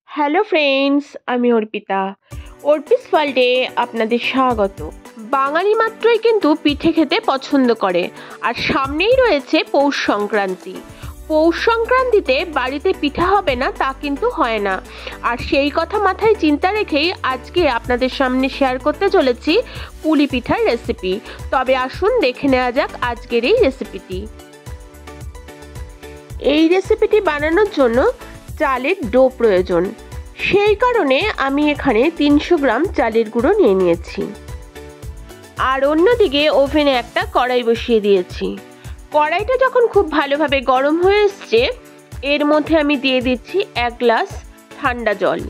Hello friends, আমি অর্পিতা। অর্পিস ওয়ার্ল্ডে আপনাদের স্বাগত। বাঙালি মাত্রই কিন্তু পিঠে খেতে পছন্দ করে, আর সামনেই রয়েছে পৌষ সংক্রান্তি। পৌষ সংক্রান্তিতে বাড়িতে পিঠা হবে না তা কিন্তু হয় না, আর সেই কথা মাথায় চিন্তা রেখেই আজকে আপনাদের সামনে শেয়ার করতে চলেছি পুলি পিঠার রেসিপি। তবে আসুন দেখে নেওয়া যাক আজকের এই রেসিপিটি। এই রেসিপিটি বানানোর জন্য চালের ডো প্রয়োজন, সেই কারণে আমি এখানে 300 গ্রাম চালের গুঁড়ো নিয়ে নিয়েছি। আর অন্যদিকে ওভেনে একটা কড়াই বসিয়ে দিয়েছি। কড়াইটা যখন খুব ভালোভাবে গরম হয়ে এসছে, এর মধ্যে আমি দিয়ে দিচ্ছি 1 গ্লাস ঠান্ডা জল।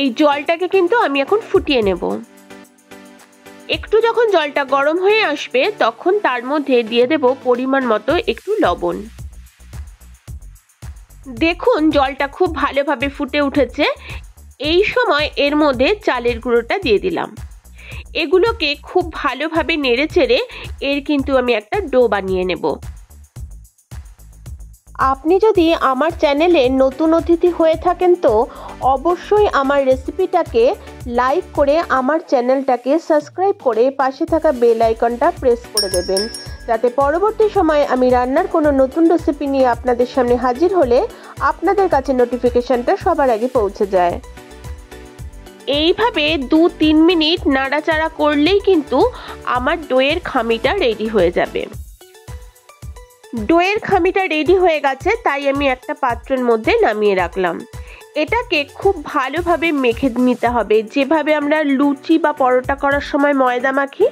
এই জলটাকে কিন্তু আমি এখন ফুটিয়ে নেব। একটু যখন জলটা গরম হয়ে আসবে তখন তার মধ্যে দিয়ে দেব পরিমাণ মতো একটু লবণ। দেখুন জলটা খুব ভালোভাবে ফুটে উঠেছে। এই সময় এর মধ্যে চালের গুঁড়োটা দিয়ে দিলাম। এগুলোকে খুব ভালোভাবে নেড়ে চেড়ে এর কিন্তু আমি একটা ডো বানিয়ে নেব। আপনি যদি আমার চ্যানেলে নতুন অতিথি হয়ে থাকেন তো অবশ্যই আমার রেসিপিটাকে লাইক করে আমার চ্যানেলটাকে সাবস্ক্রাইব করে পাশে থাকা বেল আইকনটা প্রেস করে দেবেন, যাতে পরবর্তী সময় আমি রান্নার কোনো নতুন রেসিপি নিয়ে আপনাদের সামনে হাজির হলে আপনাদের কাছে নোটিফিকেশনটা সবার আগে পৌঁছে যায়। এইভাবে 2-3 মিনিট নাড়াচাড়া করলেই কিন্তু আমার ডোয়ের খামিটা রেডি হয়ে যাবে। ডোয়ের খামিটা রেডি হয়ে গেছে, তাই আমি একটা পাত্রের মধ্যে নামিয়ে রাখলাম। এটাকে খুব ভালোভাবে মেখে নিতে হবে। যেভাবে আমরা লুচি বা পরোটা করার সময় ময়দা মাখি,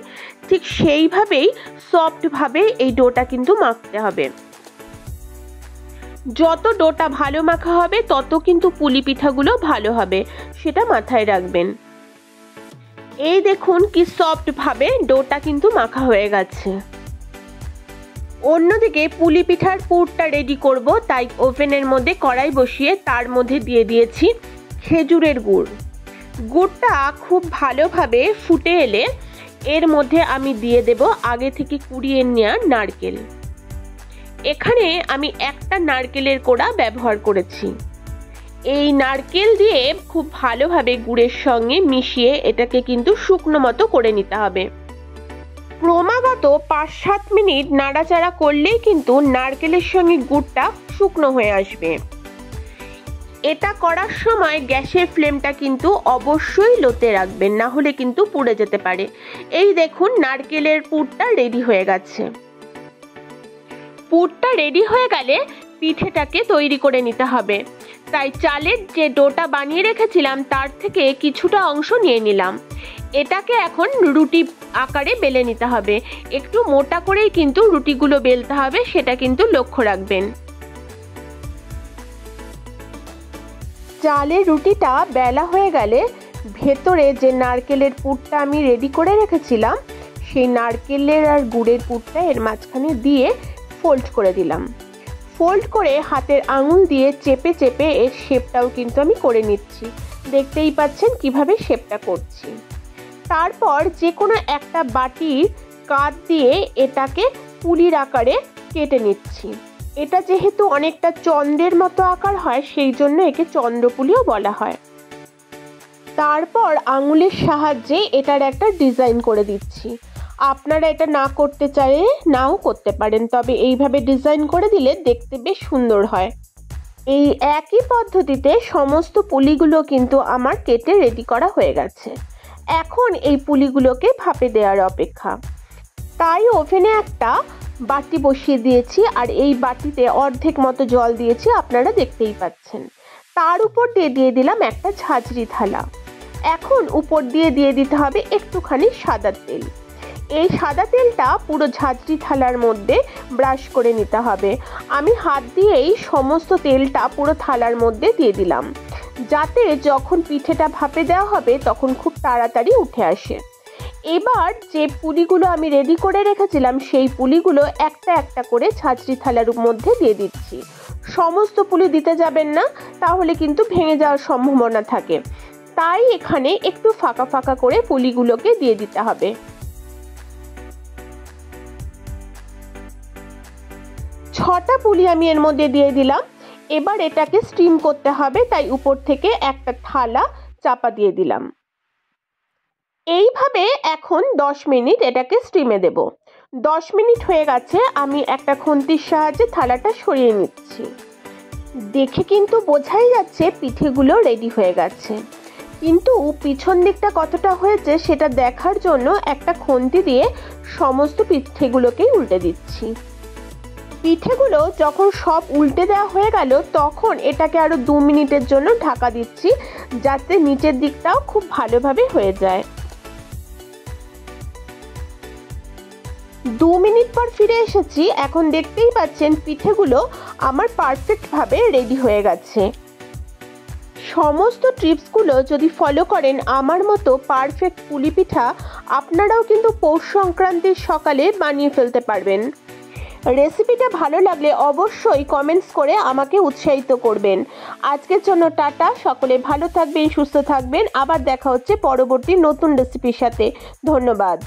ঠিক সেইভাবেই সফটভাবে এই ডোটা কিন্তু মাখতে হবে। যত ডোটা ভালো মাখা হবে তত কিন্তু পুলি পিঠাগুলো ভালো হবে, সেটা মাথায় রাখবেন। এই দেখুন কি সফটভাবে ডোটা কিন্তু মাখা হয়ে গেছে। অন্যদিকে পুলি পিঠার পুরটা রেডি করব, তাই ওভেনের মধ্যে কড়াই বসিয়ে তার মধ্যে দিয়ে দিয়েছি খেজুরের গুড়। গুড়টা খুব ভালোভাবে ফুটে এলে এর মধ্যে আমি দিয়ে দেব আগে থেকে কুড়িয়ে নেওয়া নারকেল। এখানে আমি একটা নারকেলের কোড়া ব্যবহার করেছি। এই নারকেল দিয়ে খুব ভালোভাবে গুড়ের সঙ্গে মিশিয়ে এটাকে কিন্তু শুকনো মতো করে নিতে হবে। ক্রমাগত 5-7 মিনিট নাড়াচাড়া করলেই কিন্তু নারকেলের সঙ্গে গুড়টা শুকনো হয়ে আসবে। এটা করার সময় গ্যাসের ফ্লেমটা কিন্তু অবশ্যই লোতে রাখবেন, না হলে কিন্তু পুড়ে যেতে পারে। এই দেখুন নারকেলের পুরটা রেডি হয়ে গেছে। পুরটা রেডি হয়ে গেলে পিঠেটাকে তৈরি করে নিতে হবে। তাই চালের যে ডোটা বানিয়ে রেখেছিলাম তার থেকে কিছুটা অংশ নিয়ে নিলাম। এটাকে এখন রুটি আকারে বেলে নিতে হবে। একটু মোটা করেই কিন্তু রুটিগুলো বেলতে হবে, সেটা কিন্তু লক্ষ্য রাখবেন। চালের রুটিটা বেলা হয়ে গেলে ভেতরে যে নারকেলের পুরটা আমি রেডি করে রেখেছিলাম, সেই নারকেলের আর গুড়ের পুরটা এর মাঝখানে দিয়ে ফোল্ড করে দিলাম। ফোল্ড করে হাতের আঙুল দিয়ে চেপে চেপে এর শেপটাও কিন্তু আমি করে নিচ্ছি। দেখতেই পাচ্ছেন কিভাবে শেপটা করছি। তারপর যে কোনো একটা বাটির কাঁধ দিয়ে এটাকে পুলির আকারে কেটে নিচ্ছি। এটা যেহেতু অনেকটা চন্দ্রের মতো আকার হয়, সেই জন্য একে চন্দ্রপুলিও বলা হয়। তারপর আঙুলের সাহায্যে এটার একটা ডিজাইন করে দিচ্ছি। আপনারা এটা না করতে চাইলে নাও করতে পারেন, তবে এইভাবে ডিজাইন করে দিলে দেখতে বেশ সুন্দর হয়। এই একই পদ্ধতিতে সমস্ত পুলিগুলো কিন্তু আমার কেটে রেডি করা হয়ে গেছে। এখন এই পুলিগুলোকে ভাপে দেওয়ার অপেক্ষা। তাই ওভেনে একটা বাটি বসিয়ে দিয়েছি, আর এই বাটিতে অর্ধেক মতো জল দিয়েছি, আপনারা দেখতেই পাচ্ছেন। তার উপর দিয়ে দিলাম একটা ঝাঁঝরি থালা। এখন উপর দিয়ে দিতে হবে একটুখানি সাদা তেল। এই সাদা তেলটা পুরো ঝাঁঝরি থালার মধ্যে ব্রাশ করে নিতে হবে। আমি হাত দিয়েই সমস্ত তেলটা পুরো থালার মধ্যে দিয়ে দিলাম, যাতে যখন পিঠেটা ভাপে দেওয়া হবে তখন খুব তাড়াতাড়ি উঠে আসে। এবার যে পুলিগুলো আমি রেডি করে রেখেছিলাম সেই পুলিগুলো একটা একটা করে ঝাঁঝরি থালার মধ্যে দিয়ে দিচ্ছি। সমস্ত পুলি দিতে যাবেন না, তাহলে কিন্তু ভেঙে যাওয়ার সম্ভাবনা থাকে। তাই এখানে একটু ফাঁকা ফাঁকা করে পুলিগুলোকে দিয়ে দিতে হবে। 6টা পুলি আমি এর মধ্যে দিয়ে দিলাম। এবার এটাকে স্টিম করতে হবে, তাই উপর থেকে একটা থালা চাপা দিয়ে দিলাম। এইভাবে এখন 10 মিনিট এটাকে স্টিমে দেব। 10 মিনিট হয়ে গেছে, আমি একটা খুন্তির সাহায্যে থালাটা সরিয়ে নিচ্ছি। দেখে কিন্তু বোঝাই যাচ্ছে পিঠেগুলো রেডি হয়ে গেছে, কিন্তু পিছন দিকটা কতটা হয়েছে সেটা দেখার জন্য একটা খুন্তি দিয়ে সমস্ত পিঠেগুলোকেই উল্টে দিচ্ছি। পিঠেগুলো যখন সব উল্টে দেওয়া হয়ে গেল তখন এটাকে আরো 2 মিনিটের জন্য ঢাকা দিচ্ছি, যাতে নিচের দিকটাও খুব ভালোভাবে হয়ে যায়। 2 মিনিট পর ফিরে এসেছি। এখন দেখতেই পাচ্ছেন পিঠেগুলো আমার পারফেক্ট ভাবে রেডি হয়ে গেছে। সমস্ত টিপসগুলো যদি ফলো করেন আমার মতো পারফেক্ট পুলি পিঠা আপনারাও কিন্তু পৌষ সংক্রান্তির সকালে বানিয়ে ফেলতে পারবেন। রেসিপিটা ভালো লাগলে অবশ্যই কমেন্টস করে আমাকে উৎসাহিত করবেন। আজকের জন্য টাটা, সকলে ভালো থাকবেন, সুস্থ থাকবেন। আবার দেখা হচ্ছে পরবর্তী নতুন রেসিপির সাথে। ধন্যবাদ।